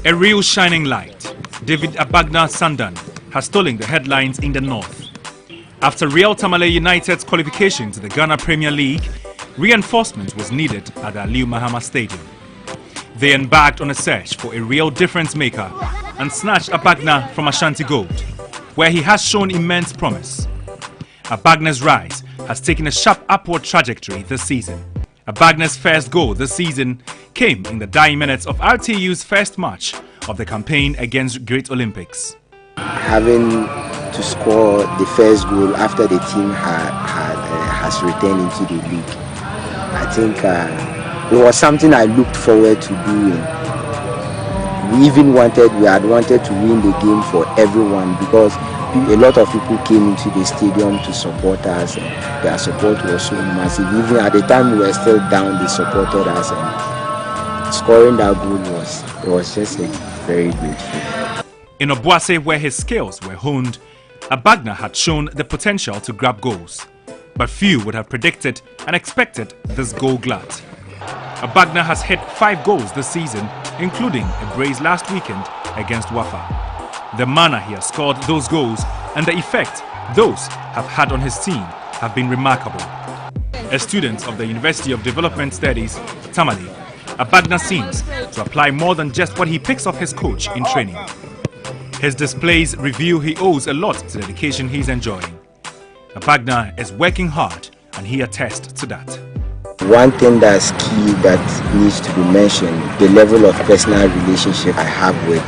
A real shining light, David Abagna Sandan has stolen the headlines in the north. After Real Tamale United's qualification to the Ghana Premier League, reinforcement was needed at the Aliu Mahama Stadium. They embarked on a search for a real difference maker and snatched Abagna from Ashanti Gold, where he has shown immense promise. Abagna's rise has taken a sharp upward trajectory this season. Abagna's first goal this season came in the dying minutes of RTU's first match of the campaign against Great Olympics. Having to score the first goal after the team has returned into the league, I think it was something I looked forward to doing. We had wanted to win the game for everyone because a lot of people came into the stadium to support us, and their support was so massive. Even at the time we were still down, they supported us, and scoring that goal was just a very good feeling. In Obuasi, where his skills were honed, Abagna had shown the potential to grab goals, but few would have predicted and expected this goal glut. Abagna has hit 5 goals this season, including a brace last weekend against Wafa. The manner he has scored those goals and the effect those have had on his team have been remarkable. A student of the University of Development Studies, Tamale, Abagna seems to apply more than just what he picks off his coach in training. His displays reveal he owes a lot to the dedication he's enjoying. Abagna is working hard and he attests to that. One thing that's key that needs to be mentioned, the level of personal relationship I have with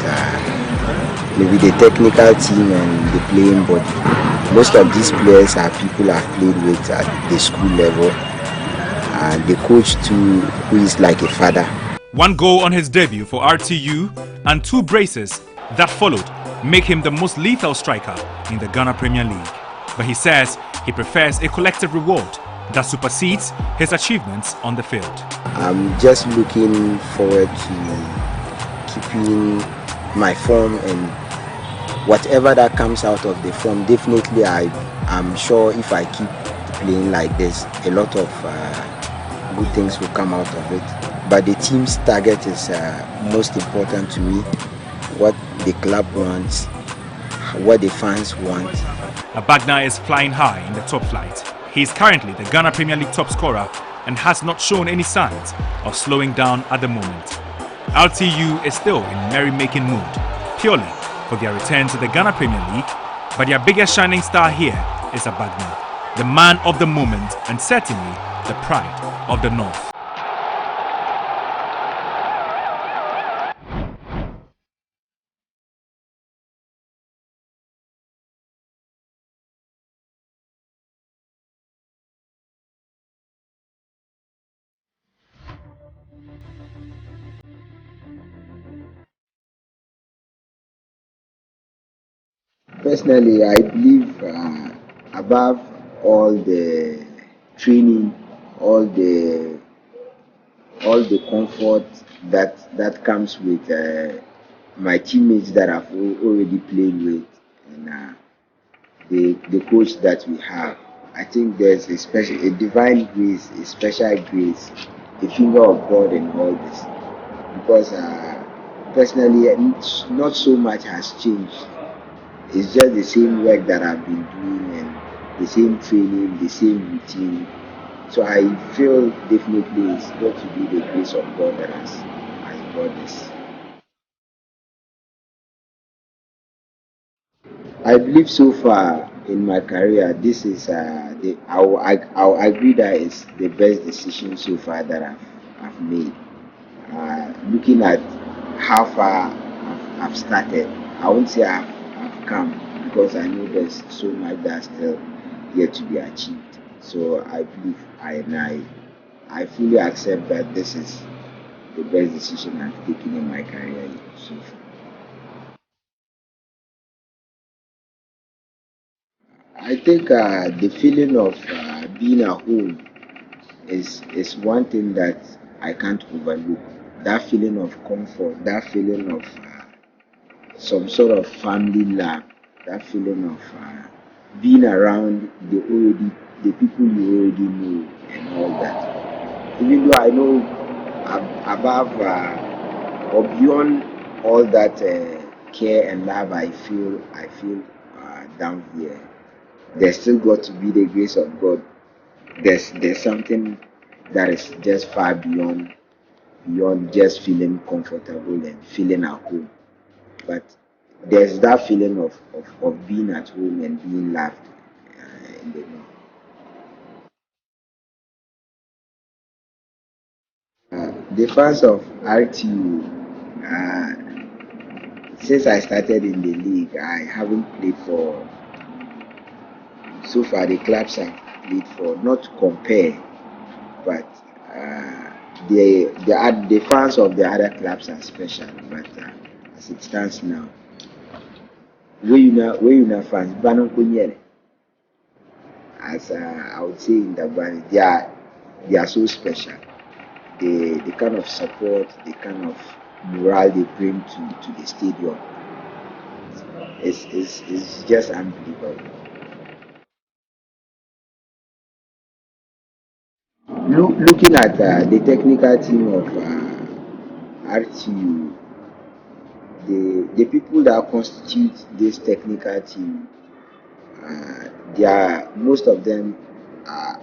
maybe the technical team and the playing body. Most of these players are people I've played with at the school level, and the coach too, who is like a father. 1 goal on his debut for RTU and 2 braces that followed make him the most lethal striker in the Ghana Premier League. But he says he prefers a collective reward that supersedes his achievements on the field. I'm just looking forward to keeping my form, and whatever that comes out of the form, definitely I'm sure if I keep playing like this, a lot of good things will come out of it. But the team's target is most important to me. What the club wants, what the fans want. Abagna is flying high in the top flight. He is currently the Ghana Premier League top scorer and has not shown any signs of slowing down at the moment. RTU is still in merry-making mood, purely for their return to the Ghana Premier League, but their biggest shining star here is Abagna, the man of the moment and certainly the pride of the North. Personally, I believe above all the training, all the comfort that comes with my teammates that I've already played with, and the coach that we have, I think there's a divine grace, a special grace, the finger of God in all this. Because personally, not so much has changed. It's just the same work that I've been doing and the same training, the same routine. So I feel definitely it's got to be the grace of God that has brought this. I believe so far in my career, this is I'll agree that it's the best decision so far that I've made. Looking at how far I've started, I won't say I've come, because I know there's so much that's still yet to be achieved. So I believe I fully accept that this is the best decision I've taken in my career so far. I think the feeling of being at home is one thing that I can't overlook. That feeling of comfort, that feeling of some sort of family love, that feeling of being around the people you already know and all that. Even though I know above or beyond all that care and love I feel down here, there's still got to be the grace of God. There's something that is just far beyond just feeling comfortable and feeling at home. But there's that feeling of being at home and being loved in the north. The fans of RTU, since I started in the league, I haven't played for, so far the clubs I've played for, not to compare, but the fans of the other clubs are special. But as it stands now, we fans, Banon Kunyere, as I would say in the band, they are so special. The kind of support, the kind of morale they bring to the stadium is just unbelievable. Looking at the technical team of RTU, the people that constitute this technical team, they are most of them,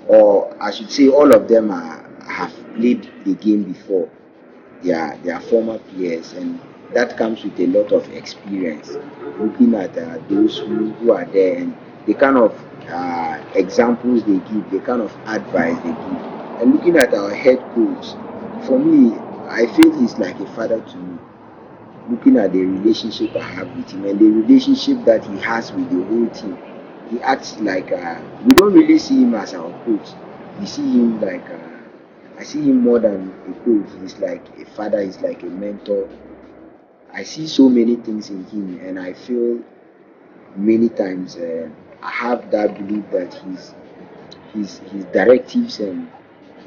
or I should say, all of them have played the game before. They are former players, and that comes with a lot of experience. Looking at those who are there and the kind of examples they give, the kind of advice they give, and looking at our head coach, for me, I feel he's like a father to me. Looking at the relationship I have with him and the relationship that he has with the whole team, he acts like we don't really see him as our coach. We see him like I see him more than a coach. He's like a father. He's like a mentor. I see so many things in him, and I feel many times I have that belief that his directives and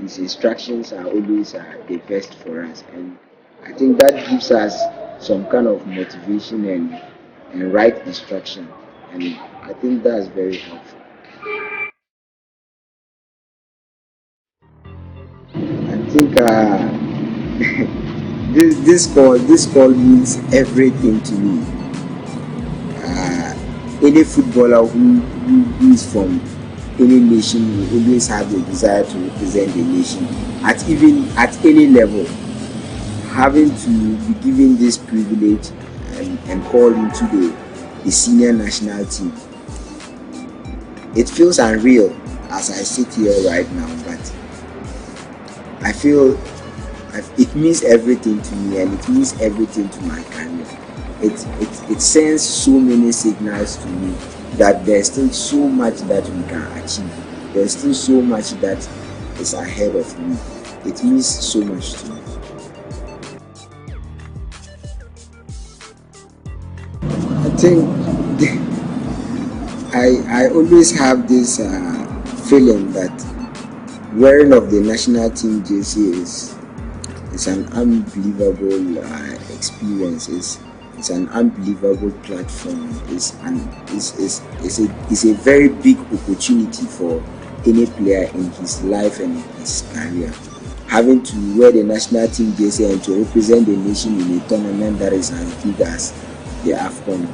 his instructions are always the best for us, and I think that gives us some kind of motivation and right instruction, and I think that's very helpful. I think this call means everything to me. uh, any footballer who is from any nation will always have the desire to represent the nation at any level. Having to be given this privilege and called into the senior national team, it feels unreal as I sit here right now, but I feel it means everything to me and it means everything to my career. It sends so many signals to me that there's still so much that we can achieve. There's still so much that is ahead of me. It means so much to me. I think I always have this feeling that wearing of the national team jersey is an unbelievable experience. It's an unbelievable platform. It's a very big opportunity for any player in his life and his career. Having to wear the national team jersey and to represent the nation in a tournament that is as big as the AFCON,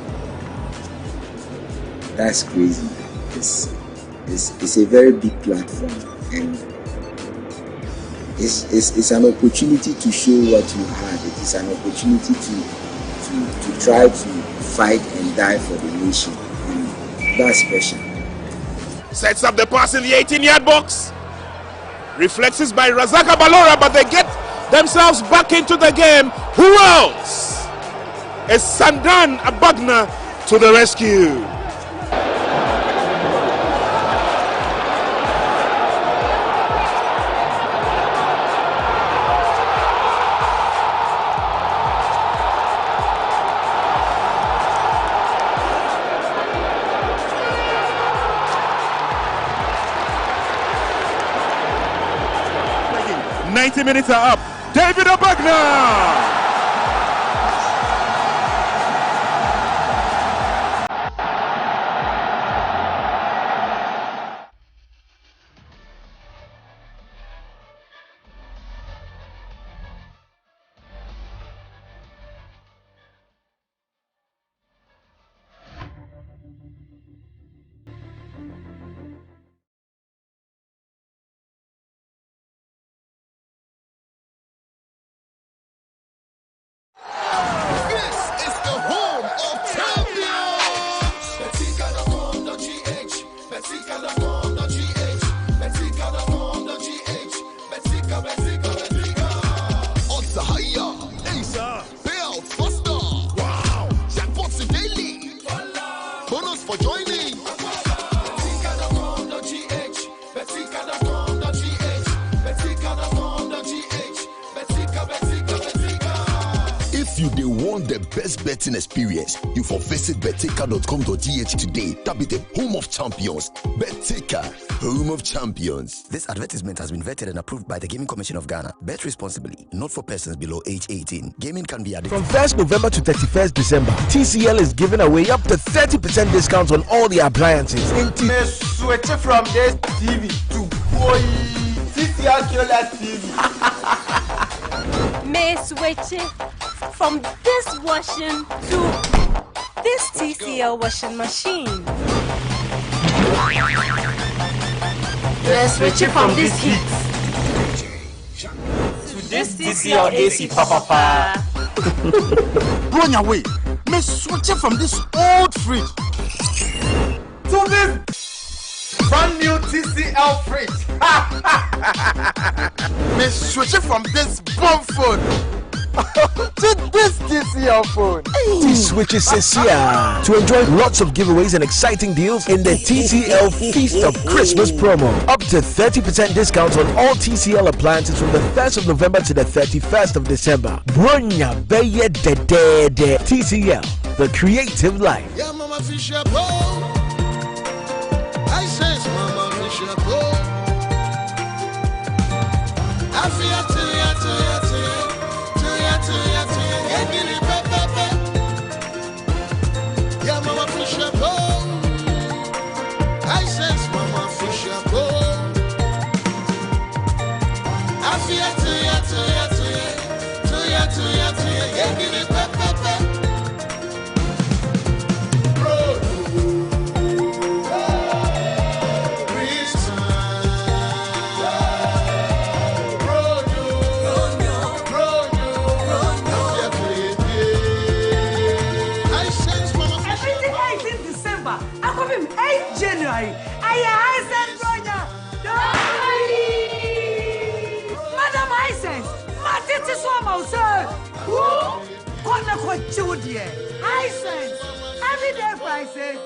that's crazy. It's a very big platform, and it's an opportunity to show what you have. It is an opportunity to try to fight and die for the nation, and that's special. Sets up the pass in the 18-yard box. Reflexes by Razaka Balora, but they get themselves back into the game. Who else? It's Sandan Abagna to the rescue. Minutes are up. David Abagna! want the best betting experience? You for visit betika.com.gh today. That be the home of champions. Betika, home of champions. This advertisement has been vetted and approved by the Gaming Commission of Ghana. Bet responsibly, not for persons below age 18. Gaming can be addictive. From 1st November to 31st December, TCL is giving away up to 30% discounts on all the appliances. Switch from this TV to TCL Killer TV. May switch from this washing to this TCL washing machine. Let's switch it from this heat to this TCL AC Papa. Run away. May switch it from this old fridge to this brand new TCL fridge. May switch it from this bomb phone to this TCL phone. T-Switches says here to enjoy lots of giveaways and exciting deals in the TCL Feast of Christmas promo. Up to 30% discounts on all TCL appliances from the 1st of November to the 31st of December. Bronya Beye de TCL, the creative life. Yeah, Mama Fisher I says Mama Fisher I feel to yeah, Mama Fisher I says Mama Fisher I feel to January, I said, Madam Hisense, Matiti Swamo, sir. What Judy? Hisense, every day prices.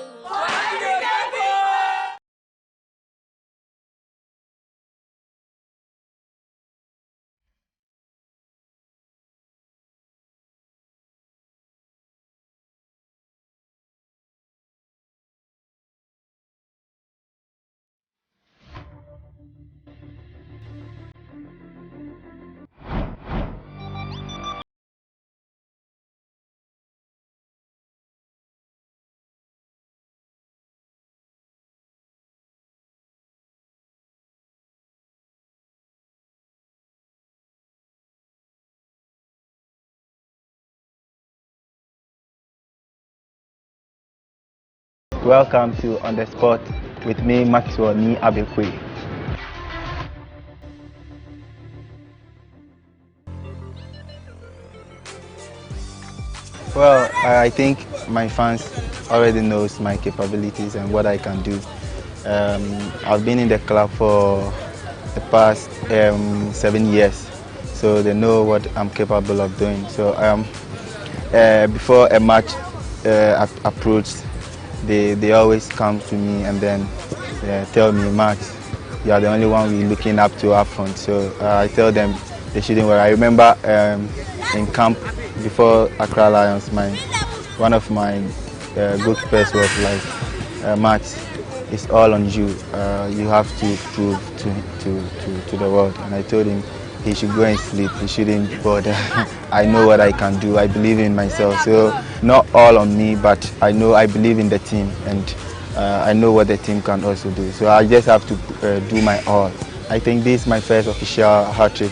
Welcome to On The Spot with me, Maxwell Ni Abekwe. Well, I think my fans already knows my capabilities and what I can do. I've been in the club for the past 7 years, so they know what I'm capable of doing. So before a match approached, they always come to me and then tell me, Max, you are the only one we're looking up to up front. So I tell them they shouldn't worry. I remember in camp before Accra Lions, one of my goalkeepers was like, Max, it's all on you. You have to prove to the world. And I told him he should go and sleep. He shouldn't bother. I know what I can do. I believe in myself. So not all on me, but I believe in the team, and I know what the team can also do. So I just have to do my all. I think this is my first official hat-trick.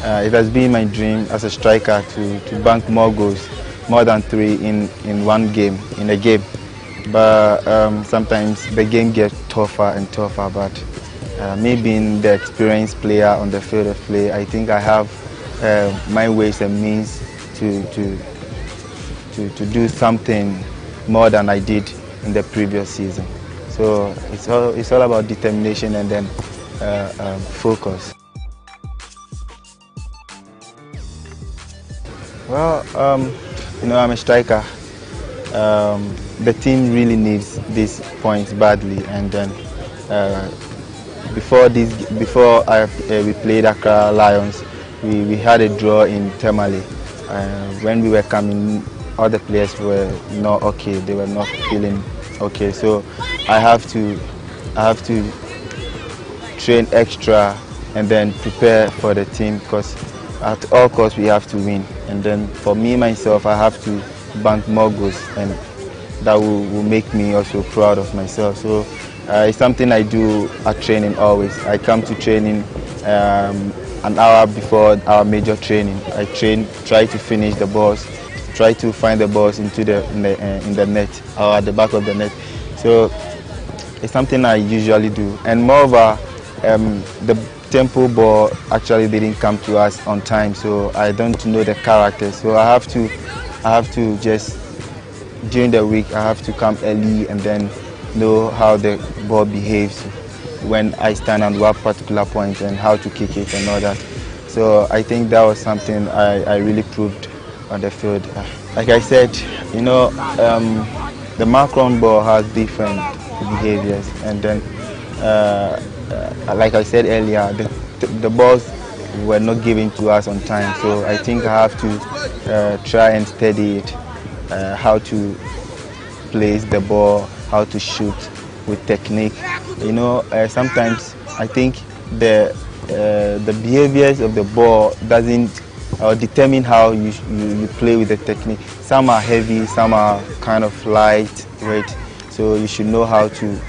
It has been my dream as a striker to bank more goals, more than 3 in a game. But sometimes the game gets tougher and tougher. But me being the experienced player on the field of play, I think I have my ways and means to do something more than I did in the previous season. So it's all about determination and then focus. Well, I'm a striker. The team really needs these points badly, and then before we played Accra Lions, we had a draw in Tamale. When we were coming, other players were not okay. They were not feeling okay. So I have to train extra and then prepare for the team, because at all costs we have to win. And then for me myself, I have to bank more goals, and that will make me also proud of myself. So it's something I do at training always. I come to training an hour before our major training. I try to finish the balls, try to find the balls in the net or at the back of the net. So it's something I usually do. And moreover, the tempo ball actually didn't come to us on time, so I don't know the characters. So I have to just, during the week, I have to come early and then know how the ball behaves when I stand on one particular point and how to kick it and all that. So I think that was something I really proved on the field. Like I said, you know, the Macron ball has different behaviors, and then like I said earlier, the balls were not given to us on time. So I think I have to try and study it, how to place the ball, how to shoot with technique. You know, sometimes I think the behaviors of the ball doesn't determine how you play with the technique. Some are heavy, some are kind of lightweight. So you should know how to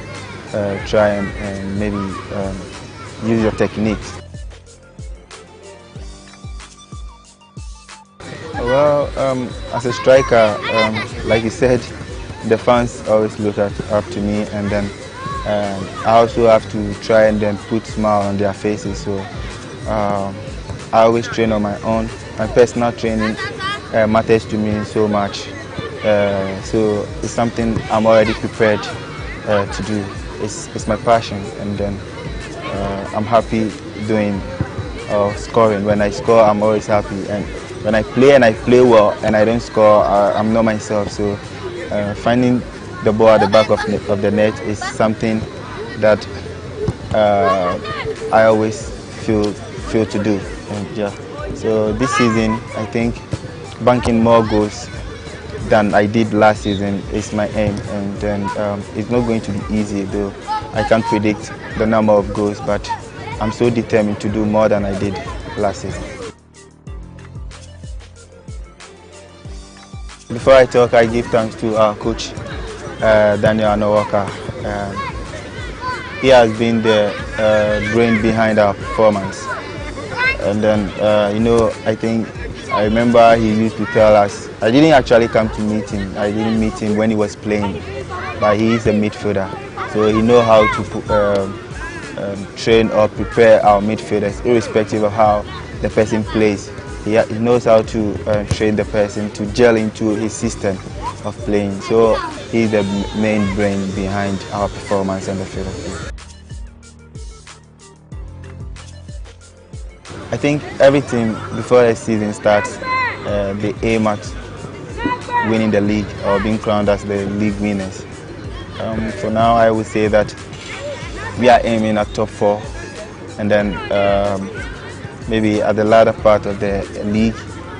try and maybe use your techniques. Well, as a striker, like you said, the fans always look up to me, and then I also have to try and then put smile on their faces. So I always train on my own. My personal training matters to me so much. So it's something I'm already prepared to do. It's my passion, and then I'm happy doing scoring. When I score, I'm always happy, and when I play well and I don't score, I'm not myself. So finding the ball at the back of the net is something that I always feel to do. And yeah. So this season, I think banking more goals than I did last season is my aim, and then it's not going to be easy, though I can't predict the number of goals, but I'm so determined to do more than I did last season. Before I talk, I give thanks to our coach, Daniel Anowaka. He has been the brain behind our performance. And then, you know, I remember he used to tell us, I didn't actually come to meet him. I didn't meet him when he was playing, but he is a midfielder. So he knows how to train or prepare our midfielders, irrespective of how the person plays. He knows how to train the person to gel into his system of playing. So he's the main brain behind our performance on the field of play. I think every team, before the season starts, they aim at winning the league or being crowned as the league winners. For now, I would say that we are aiming at top 4, and then maybe at the latter part of the league,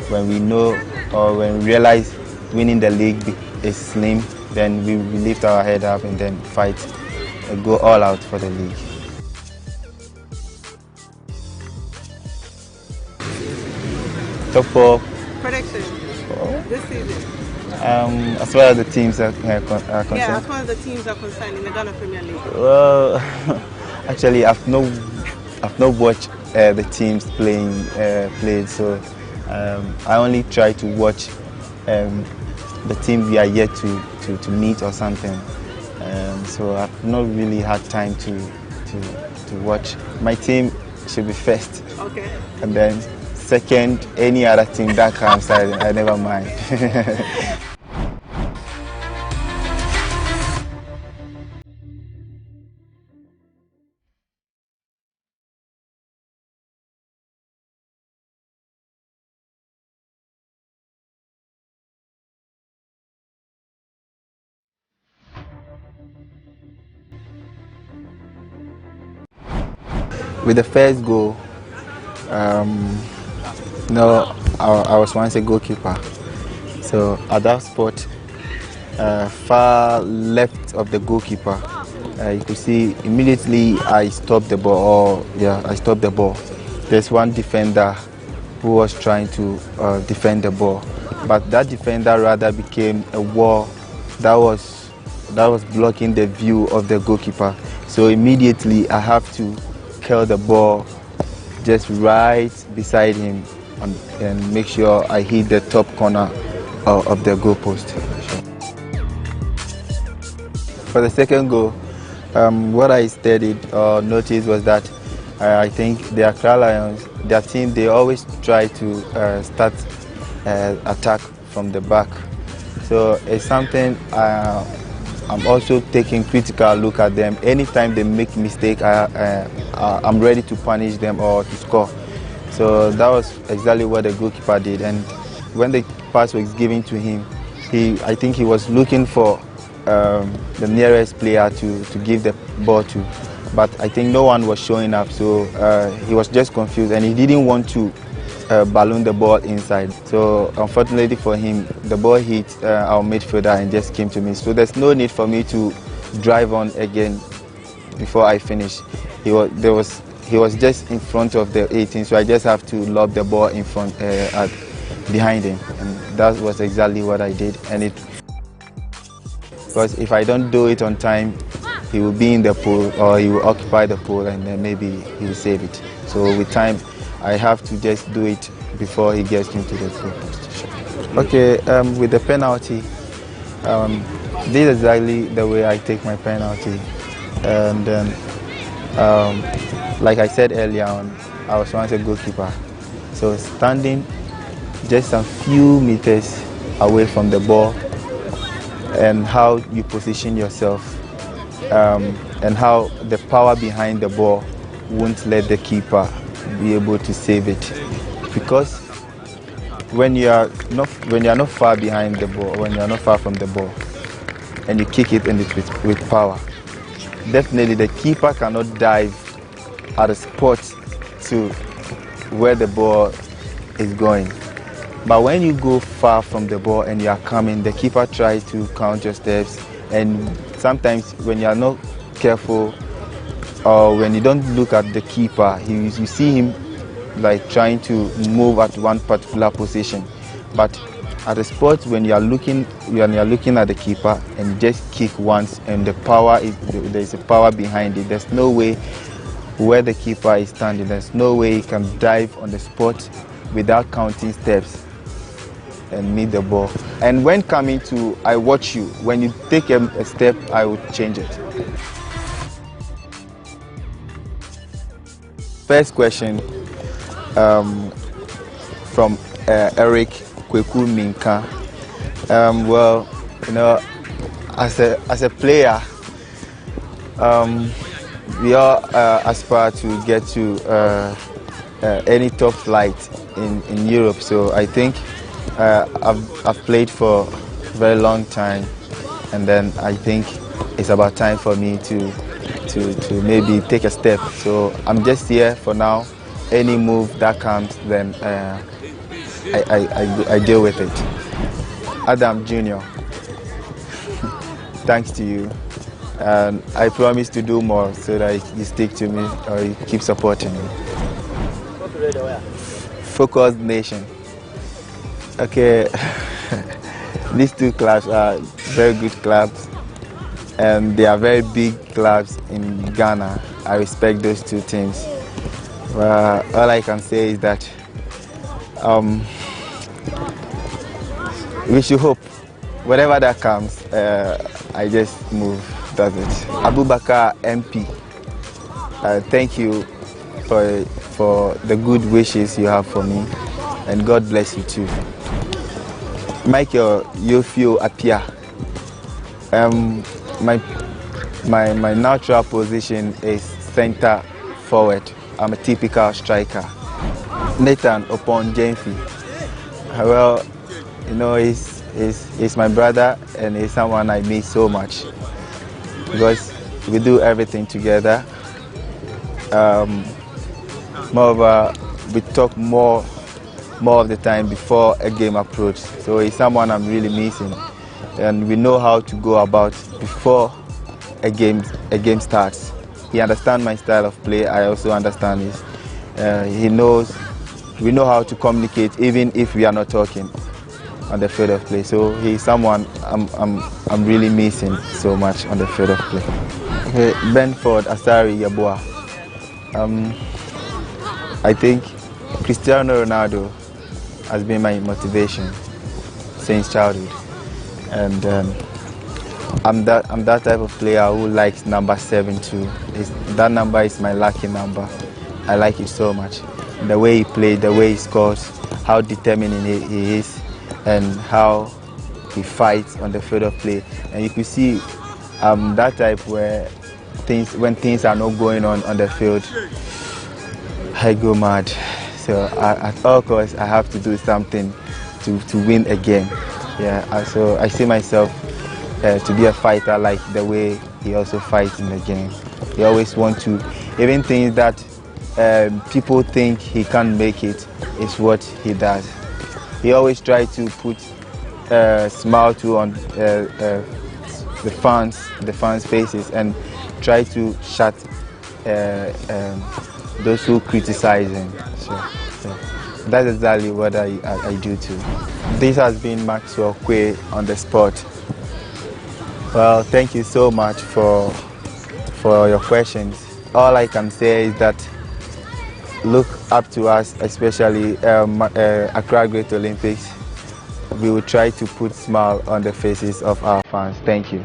when we know or when we realize winning the league is slim, then we lift our head up and then fight and go all out for the league. Top 4 prediction this season. As far as the teams are concerned. Yeah, as far as the teams are concerned in the Ghana Premier League. Well, actually, I've not watched the teams played, so I only try to watch the team we are yet to meet or something. So I've not really had time to watch. My team should be first. Okay. And then second, any other team that comes, I never mind. With the first goal, No, I was once a goalkeeper. So at that spot, far left of the goalkeeper, you could see immediately I stopped the ball. I stopped the ball. There's one defender who was trying to defend the ball, but that defender rather became a wall that was blocking the view of the goalkeeper. So immediately I have to curl the ball just right beside him and make sure I hit the top corner of the goalpost. For the second goal, what I studied or noticed was that I think the Accra Lions, their team, they always try to start attack from the back. So it's something I'm also taking critical look at them. Anytime they make mistake, I'm ready to punish them or to score. So that was exactly what the goalkeeper did. And when the pass was given to him, I think he was looking for the nearest player to give the ball to. But I think no one was showing up, so he was just confused and he didn't want to balloon the ball inside. So unfortunately for him, the ball hit our midfielder and just came to me. So there's no need for me to drive on again before I finish. He was just in front of the 18, so I just have to lob the ball in front, behind him, and that was exactly what I did. And because if I don't do it on time, he will be in the pool or he will occupy the pool, and then maybe he will save it. So with time, I have to just do it before he gets into the goal post. Okay, with the penalty, this is exactly the way I take my penalty. And then, like I said earlier on, I was once a goalkeeper. So standing just some few meters away from the ball and how you position yourself and how the power behind the ball won't let the keeper be able to save it. Because when you are not far behind the ball, when you are not far from the ball, and you kick it with power, definitely the keeper cannot dive at a spot to where the ball is going. But when you go far from the ball and you are coming, the keeper tries to count your steps, and sometimes when you are not careful or when you don't look at the keeper, you see him like trying to move at one particular position. But at the spot when you are looking at the keeper and just kick once, and there's a power behind it. There's no way where the keeper is standing. There's no way he can dive on the spot without counting steps and meet the ball. And when coming to, I watch you. When you take a step, I will change it. First question from Eric Kweku Minka. Well, you know, as a player, we all aspire to get to any top flight in Europe. So I think I've played for a very long time, and then I think it's about time for me to maybe take a step. So I'm just here for now. Any move that comes, then I deal with it. Adam Jr., thanks to you. And I promise to do more so that you stick to me or you keep supporting me. Focus Nation. Okay, these two clubs are very good clubs, and they are very big clubs in Ghana. I respect those two teams. All I can say is that we should hope. Whatever that comes, I just move. That's it. Abubakar MP, thank you for the good wishes you have for me, and God bless you too. Michael Yofio Apia. My natural position is center forward. I'm a typical striker. Nathan Opon Jenfi. Well, you know, he's my brother, and he's someone I miss so much because we do everything together. Moreover, we talk more more of the time before a game approach. So he's someone I'm really missing, and we know how to go about before a game starts. He understands my style of play. I also understand his. We know how to communicate even if we are not talking on the field of play. So he's someone I'm really missing so much on the field of play. Okay, Benford Asari Yeboah. I think Cristiano Ronaldo has been my motivation since childhood, and I'm that type of player who likes number 7 too. That number is my lucky number. I like it so much. The way he played, the way he scores, how determined he is, and how he fights on the field of play. And you can see I'm that type where when things are not going on the field, I go mad. So at all costs, I have to do something to win a game. Yeah, so I see myself to be a fighter like the way he also fights in the game. He always wants to, even things that people think he can't make it, is what he does. He always tries to put a smile on the fans' faces and try to shut those who criticize him. So that's exactly what I do too. This has been Maxwell Quay on the spot. Well, thank you so much for your questions. All I can say is that look up to us, especially Accra Great Olympics. We will try to put a smile on the faces of our fans. Thank you.